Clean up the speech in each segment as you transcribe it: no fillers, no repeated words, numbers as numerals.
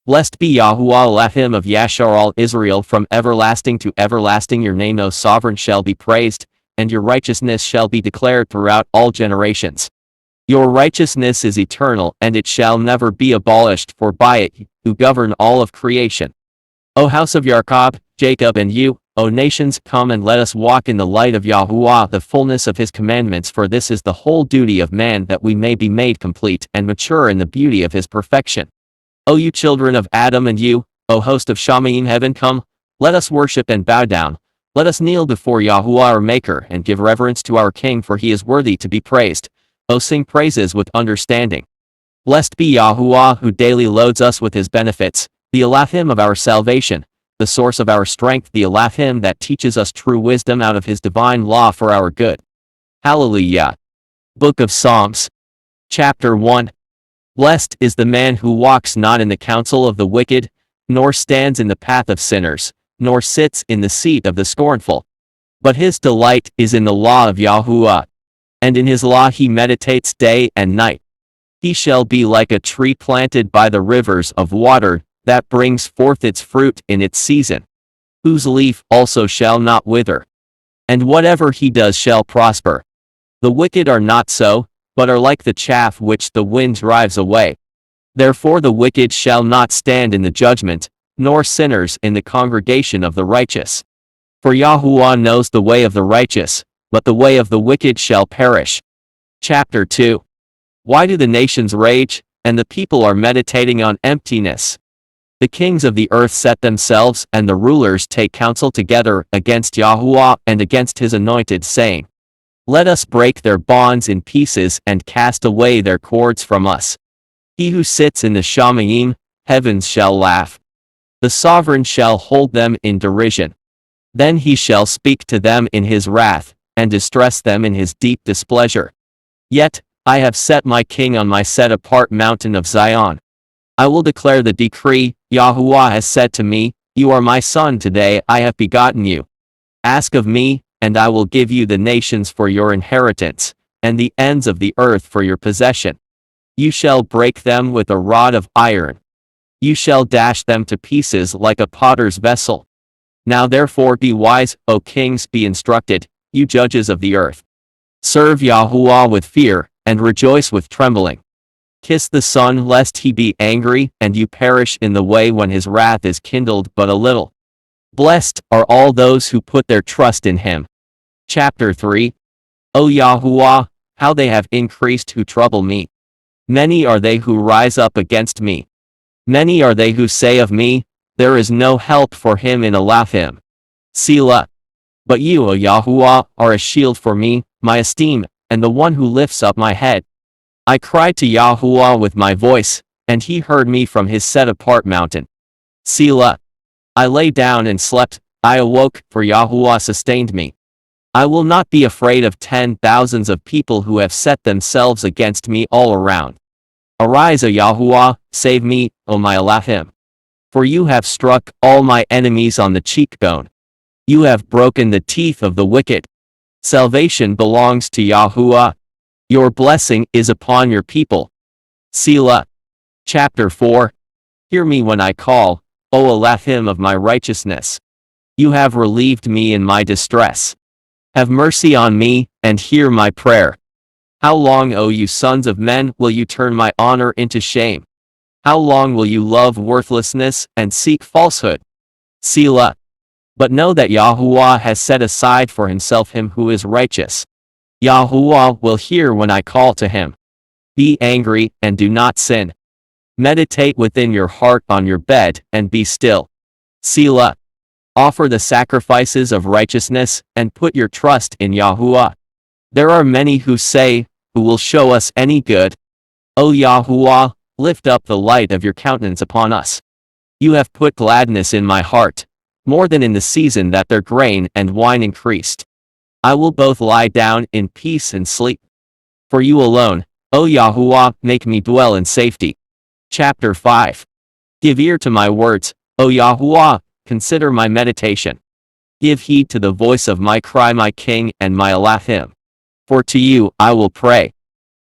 Blessed be Yahuwah Elohim of Yashar'al Israel from everlasting to everlasting. Your name, O Sovereign, shall be praised, and your righteousness shall be declared throughout all generations. Your righteousness is eternal, and it shall never be abolished, for by it you govern all of creation. O house of Jacob, Jacob, and you, O nations, come and let us walk in the light of Yahuwah, the fullness of his commandments, for this is the whole duty of man, that we may be made complete and mature in the beauty of his perfection. O you children of Adam, and you, O host of Shamaim heaven, come, let us worship and bow down, let us kneel before Yahuwah our Maker, and give reverence to our King, for he is worthy to be praised. O sing praises with understanding. Blessed be Yahuwah, who daily loads us with his benefits, the Elohim of our salvation, the source of our strength, the Elohim that teaches us true wisdom out of his divine law for our good. Hallelujah. Book of Psalms. Chapter 1. Blessed is the man who walks not in the counsel of the wicked, nor stands in the path of sinners, nor sits in the seat of the scornful. But his delight is in the law of Yahuwah, and in his law he meditates day and night. He shall be like a tree planted by the rivers of water, that brings forth its fruit in its season, whose leaf also shall not wither. And whatever he does shall prosper. The wicked are not so, but are like the chaff which the wind drives away. Therefore the wicked shall not stand in the judgment, nor sinners in the congregation of the righteous. For Yahuwah knows the way of the righteous, but the way of the wicked shall perish. Chapter 2. Why do the nations rage, and the people are meditating on emptiness? The kings of the earth set themselves, and the rulers take counsel together against Yahuwah and against his anointed, saying, Let us break their bonds in pieces and cast away their cords from us. He who sits in the Shamaim heavens shall laugh. The sovereign shall hold them in derision. Then he shall speak to them in his wrath, and distress them in his deep displeasure. Yet, I have set my king on my set-apart mountain of Zion. I will declare the decree. Yahuwah has said to me, You are my son, today I have begotten you. Ask of me, and I will give you the nations for your inheritance, and the ends of the earth for your possession. You shall break them with a rod of iron. You shall dash them to pieces like a potter's vessel. Now therefore be wise, O kings, be instructed, you judges of the earth. Serve Yahuwah with fear, and rejoice with trembling. Kiss the Son, lest he be angry, and you perish in the way when his wrath is kindled but a little. Blessed are all those who put their trust in him. Chapter 3. O Yahuwah, how they have increased who trouble me. Many are they who rise up against me. Many are they who say of me, There is no help for him in Elohim. Selah. But you, O Yahuwah, are a shield for me, my esteem, and the one who lifts up my head. I cried to Yahuwah with my voice, and he heard me from his set-apart mountain. Selah. I lay down and slept, I awoke, for Yahuwah sustained me. I will not be afraid of 10,000s of people who have set themselves against me all around. Arise, O Yahuwah, save me, O my Elohim. For you have struck all my enemies on the cheekbone. You have broken the teeth of the wicked. Salvation belongs to Yahuwah. Your blessing is upon your people. Selah. Chapter 4. Hear me when I call, O Elohim of my righteousness. You have relieved me in my distress. Have mercy on me, and hear my prayer. How long, O you sons of men, will you turn my honor into shame? How long will you love worthlessness, and seek falsehood? Selah. But know that Yahuwah has set aside for himself him who is righteous. Yahuwah will hear when I call to him. Be angry, and do not sin. Meditate within your heart on your bed, and be still. Selah. Offer the sacrifices of righteousness, and put your trust in Yahuwah. There are many who say, Who will show us any good? O Yahuwah, lift up the light of your countenance upon us. You have put gladness in my heart, more than in the season that their grain and wine increased. I will both lie down in peace and sleep. For you alone, O Yahuwah, make me dwell in safety. Chapter 5. Give ear to my words, O Yahuwah, consider my meditation. Give heed to the voice of my cry, my King and my Elohim. For to you I will pray.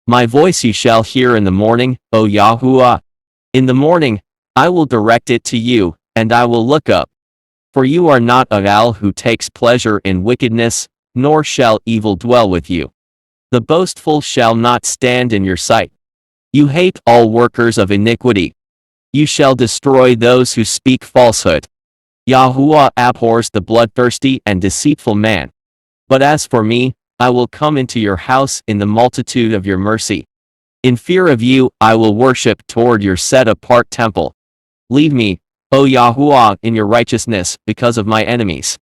My voice you shall hear in the morning, O Yahuwah. In the morning, I will direct it to you, and I will look up. For you are not a Al who takes pleasure in wickedness, nor shall evil dwell with you. The boastful shall not stand in your sight. You hate all workers of iniquity. You shall destroy those who speak falsehood. Yahuwah abhors the bloodthirsty and deceitful man. But as for me, I will come into your house in the multitude of your mercy. In fear of you, I will worship toward your set-apart temple. Lead me, O Yahuwah, in your righteousness, because of my enemies.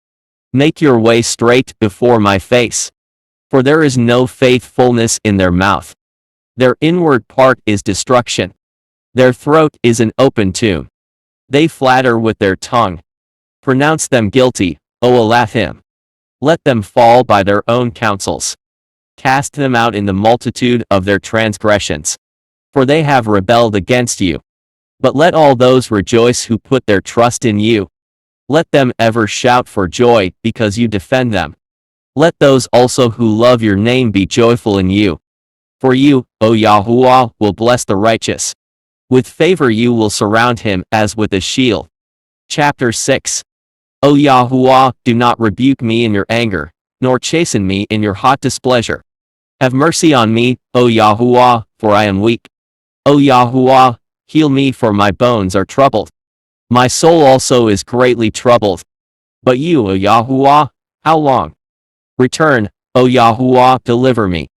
Make your way straight before my face. For there is no faithfulness in their mouth. Their inward part is destruction. Their throat is an open tomb. They flatter with their tongue. Pronounce them guilty, O Elohim. Let them fall by their own counsels. Cast them out in the multitude of their transgressions. For they have rebelled against you. But let all those rejoice who put their trust in you. Let them ever shout for joy, because you defend them. Let those also who love your name be joyful in you. For you, O Yahuwah, will bless the righteous. With favor you will surround him as with a shield. Chapter 6. O Yahuwah, do not rebuke me in your anger, nor chasten me in your hot displeasure. Have mercy on me, O Yahuwah, for I am weak. O Yahuwah, heal me, for my bones are troubled. My soul also is greatly troubled. But you, O Yahuwah, how long? Return, O Yahuwah, deliver me.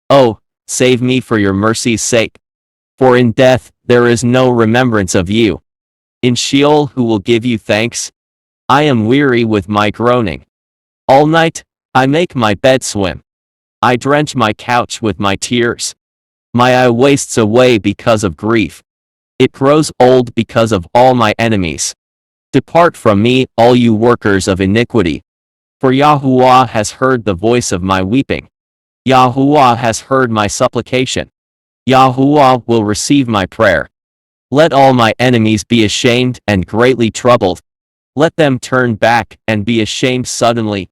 Oh, save me for your mercy's sake. For in death there is no remembrance of you. In Sheol who will give you thanks? I am weary with my groaning. All night, I make my bed swim. I drench my couch with my tears. My eye wastes away because of grief. It grows old because of all my enemies. Depart from me, all you workers of iniquity. For Yahuwah has heard the voice of my weeping. Yahuwah has heard my supplication. Yahuwah will receive my prayer. Let all my enemies be ashamed and greatly troubled. Let them turn back and be ashamed suddenly.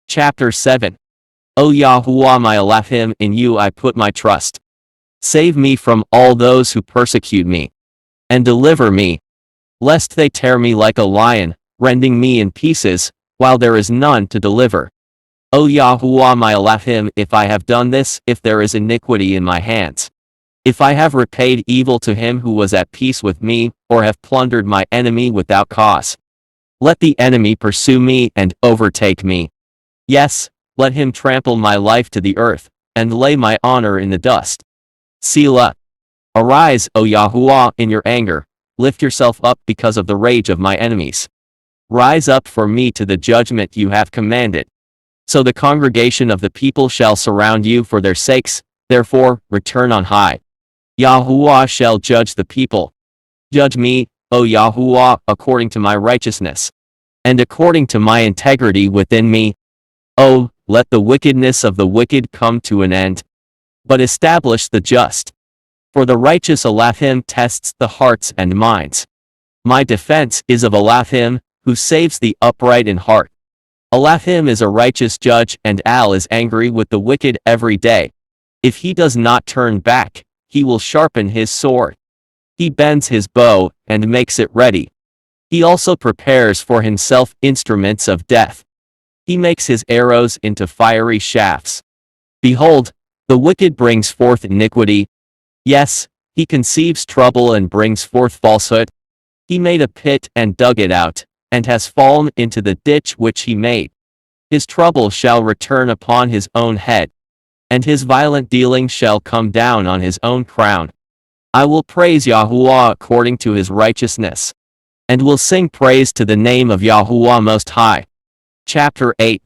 Chapter 7. O Yahuwah my Elohim, in you I put my trust. Save me from all those who persecute me. And deliver me, lest they tear me like a lion, rending me in pieces, while there is none to deliver. O Yahuwah my Elohim, if I have done this, if there is iniquity in my hands, if I have repaid evil to him who was at peace with me, or have plundered my enemy without cause, let the enemy pursue me and overtake me. Yes, let him trample my life to the earth, and lay my honor in the dust. Selah. Arise, O Yahuwah, in your anger, lift yourself up because of the rage of my enemies. Rise up for me to the judgment you have commanded. So the congregation of the people shall surround you for their sakes, therefore, return on high. Yahuwah shall judge the people. Judge me, O Yahuwah, according to my righteousness, and according to my integrity within me. Oh, let the wickedness of the wicked come to an end, but establish the just. For the righteous Elohim tests the hearts and minds. My defense is of Elohim, who saves the upright in heart. Elohim is a righteous judge, and Al is angry with the wicked every day. If he does not turn back, he will sharpen his sword. He bends his bow, and makes it ready. He also prepares for himself instruments of death. He makes his arrows into fiery shafts. Behold, the wicked brings forth iniquity. Yes, he conceives trouble and brings forth falsehood. He made a pit and dug it out, and has fallen into the ditch which he made. His trouble shall return upon his own head, and his violent dealing shall come down on his own crown. I will praise Yahuwah according to his righteousness, and will sing praise to the name of Yahuwah Most High. Chapter 8.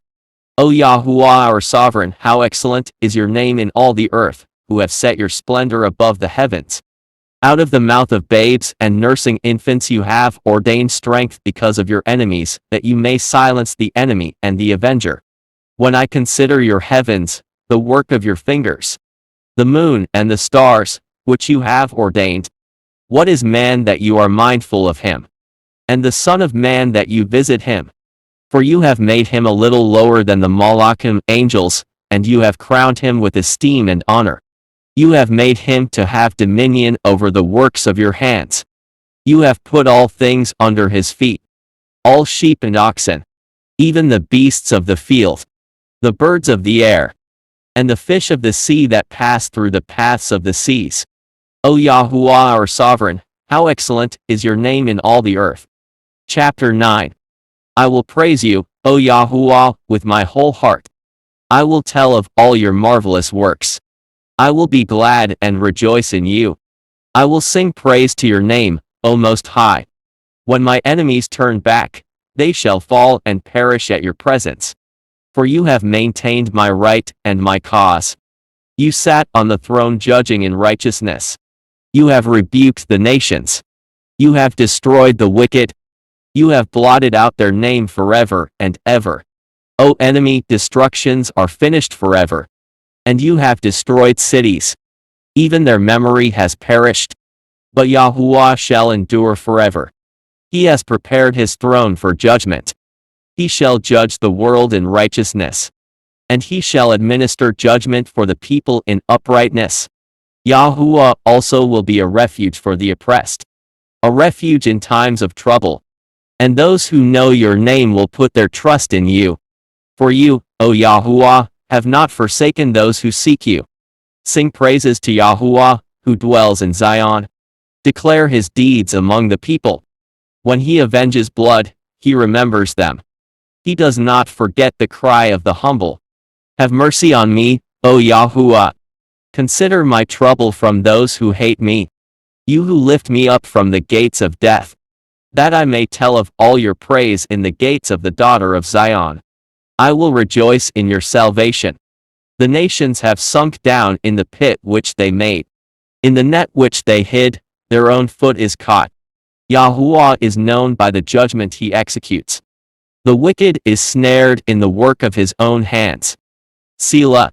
O Yahuwah our sovereign, how excellent is your name in all the earth, who have set your splendor above the heavens. Out of the mouth of babes and nursing infants you have ordained strength because of your enemies, that you may silence the enemy and the avenger. When I consider your heavens, the work of your fingers, the moon and the stars, which you have ordained, what is man that you are mindful of him? And the Son of Man that you visit him? For you have made him a little lower than the Malachim angels, and you have crowned him with esteem and honor. You have made him to have dominion over the works of your hands. You have put all things under his feet, all sheep and oxen, even the beasts of the field, the birds of the air, and the fish of the sea that pass through the paths of the seas. O Yahuwah our sovereign, how excellent is your name in all the earth. Chapter 9. I will praise you, O Yahuwah, with my whole heart. I will tell of all your marvelous works. I will be glad and rejoice in you. I will sing praise to your name, O Most High. When my enemies turn back, they shall fall and perish at your presence. For you have maintained my right and my cause. You sat on the throne judging in righteousness. You have rebuked the nations. You have destroyed the wicked. You have blotted out their name forever and ever. O enemy, destructions are finished forever. And you have destroyed cities. Even their memory has perished. But Yahuwah shall endure forever. He has prepared his throne for judgment. He shall judge the world in righteousness. And he shall administer judgment for the people in uprightness. Yahuwah also will be a refuge for the oppressed, a refuge in times of trouble. And those who know your name will put their trust in you. For you, O Yahuwah, have not forsaken those who seek you. Sing praises to Yahuwah, who dwells in Zion. Declare his deeds among the people. When he avenges blood, he remembers them. He does not forget the cry of the humble. Have mercy on me, O Yahuwah. Consider my trouble from those who hate me. You who lift me up from the gates of death, that I may tell of all your praise in the gates of the daughter of Zion. I will rejoice in your salvation. The nations have sunk down in the pit which they made. In the net which they hid, their own foot is caught. Yahuwah is known by the judgment he executes. The wicked is snared in the work of his own hands. Selah.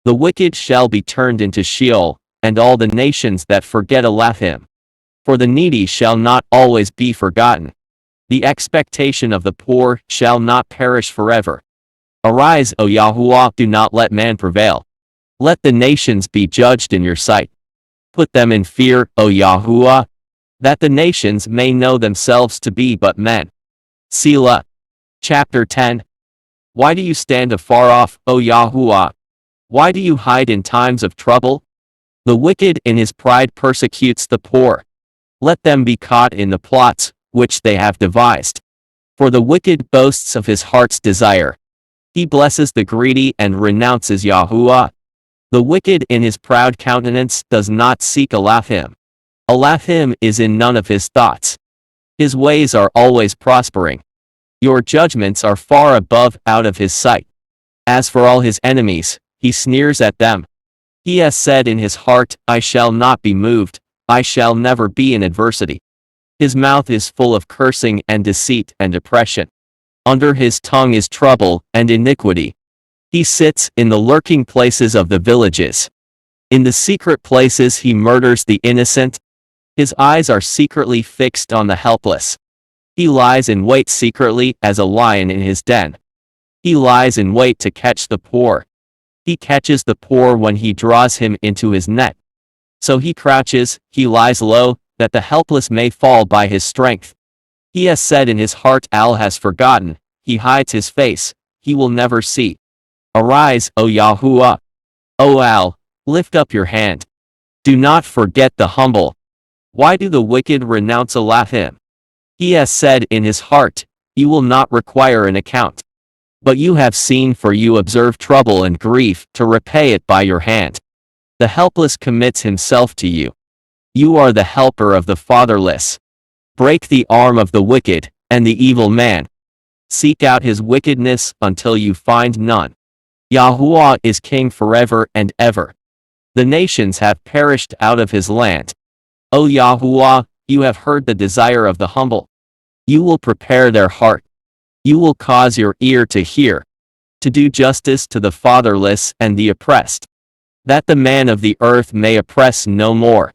The wicked shall be turned into Sheol, and all the nations that forget Elohim. For the needy shall not always be forgotten. The expectation of the poor shall not perish forever. Arise, O Yahuwah, do not let man prevail. Let the nations be judged in your sight. Put them in fear, O Yahuwah, that the nations may know themselves to be but men. Selah. Chapter 10. Why do you stand afar off, O Yahuwah? Why do you hide in times of trouble? The wicked in his pride persecutes the poor. Let them be caught in the plots which they have devised. For the wicked boasts of his heart's desire. He blesses the greedy and renounces Yahuwah. The wicked in his proud countenance does not seek Elohim. Elohim is in none of his thoughts. His ways are always prospering. Your judgments are far above out of his sight. As for all his enemies, he sneers at them. He has said in his heart, I shall not be moved, I shall never be in adversity. His mouth is full of cursing and deceit and oppression. Under his tongue is trouble and iniquity. He sits in the lurking places of the villages. In the secret places he murders the innocent. His eyes are secretly fixed on the helpless. He lies in wait secretly as a lion in his den. He lies in wait to catch the poor. He catches the poor when he draws him into his net. So he crouches, he lies low, that the helpless may fall by his strength. He has said in his heart, Al has forgotten, he hides his face, he will never see. Arise, O Yahuwah. O Al, lift up your hand. Do not forget the humble. Why do the wicked renounce Elohim? He has said in his heart, you will not require an account. But you have seen, for you observe trouble and grief, to repay it by your hand. The helpless commits himself to you. You are the helper of the fatherless. Break the arm of the wicked, and the evil man. Seek out his wickedness until you find none. Yahuwah is king forever and ever. The nations have perished out of his land. O Yahuwah, you have heard the desire of the humble. You will prepare their heart. You will cause your ear to hear, to do justice to the fatherless and the oppressed, that the man of the earth may oppress no more.